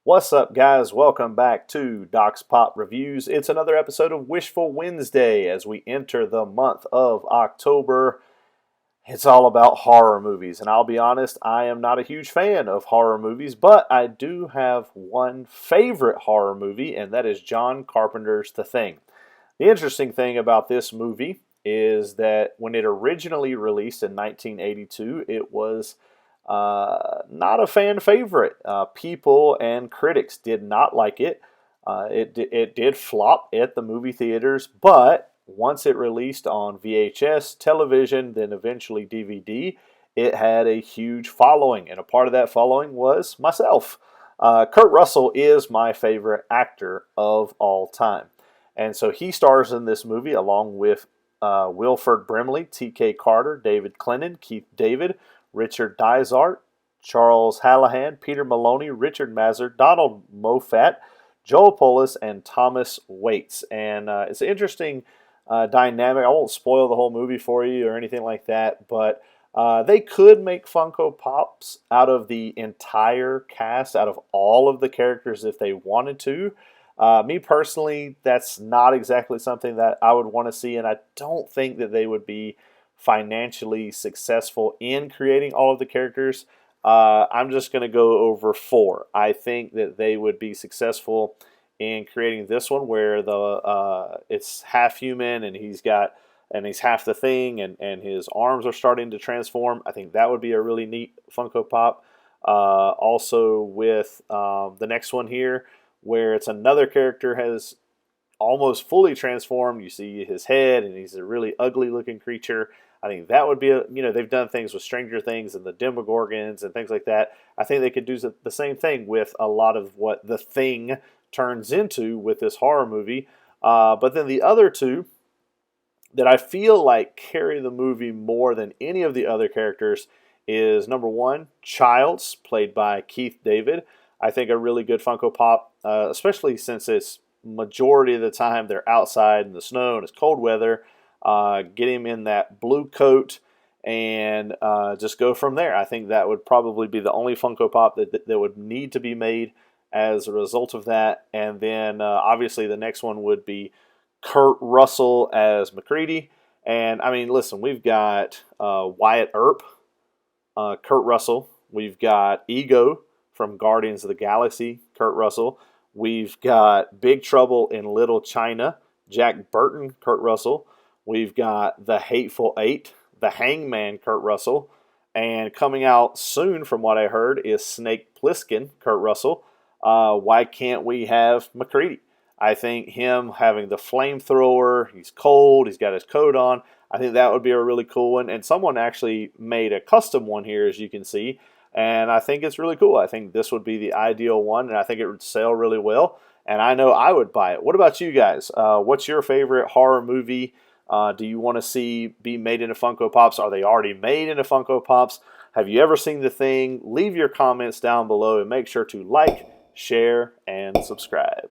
What's up, guys? Welcome back to Doc's Pop Reviews. It's another episode of Wishful Wednesday as we enter the month of October. It's all about horror movies, and I'll be honest, I am not a huge fan of horror movies, but I do have one favorite horror movie, and that is John Carpenter's The Thing. The interesting thing about this movie is that when it originally released in 1982, it was not a fan favorite. People and critics did not like it. It did flop at the movie theaters, but once it released on VHS, television, then eventually DVD, it had a huge following, and a part of that following was myself. Kurt Russell is my favorite actor of all time, and so he stars in this movie along with Wilford Brimley, T.K. Carter, David Clennon, Keith David, Richard Dysart, Charles Hallahan, Peter Maloney, Richard Mazur, Donald Moffat, Joel Polis, and Thomas Waits. And it's an interesting dynamic. I won't spoil the whole movie for you or anything like that, but they could make Funko Pops out of the entire cast, out of all of the characters if they wanted to. Me personally, that's not exactly something that I would want to see, and I don't think that they would be financially successful in creating all of the characters. I'm just going to go over four. I think that they would be successful in creating this one where it's half human and he's half the Thing and his arms are starting to transform. I think that would be a really neat Funko Pop. Also with the next one here, where it's another character has almost fully transformed. You see his head, and he's a really ugly looking creature. I think that would be they've done things with Stranger Things and the Demogorgons and things like that. I think they could do the same thing with a lot of what the Thing turns into with this horror movie. But then the other two that I feel like carry the movie more than any of the other characters is number one, Childs, played by Keith David. I think a really good Funko Pop, especially since it's majority of the time they're outside in the snow and it's cold weather. Get him in that blue coat and just go from there. I think that would probably be the only Funko Pop that would need to be made as a result of that. And then obviously the next one would be Kurt Russell as MacReady. And I mean, listen, we've got Wyatt Earp, Kurt Russell. We've got Ego from Guardians of the Galaxy, Kurt Russell. We've got Big Trouble in Little China, Jack Burton, Kurt Russell. We've got The Hateful Eight, The Hangman, Kurt Russell. And coming out soon, from what I heard, is Snake Plissken, Kurt Russell. Why can't we have MacReady? I think him having the flamethrower, he's cold, he's got his coat on. I think that would be a really cool one. And someone actually made a custom one here, as you can see. And I think it's really cool. I think this would be the ideal one, and I think it would sell really well. And I know I would buy it. What about you guys? What's your favorite horror movie? Do you want to see be made into Funko Pops? Are they already made into Funko Pops? Have you ever seen The Thing? Leave your comments down below and make sure to like, share, and subscribe.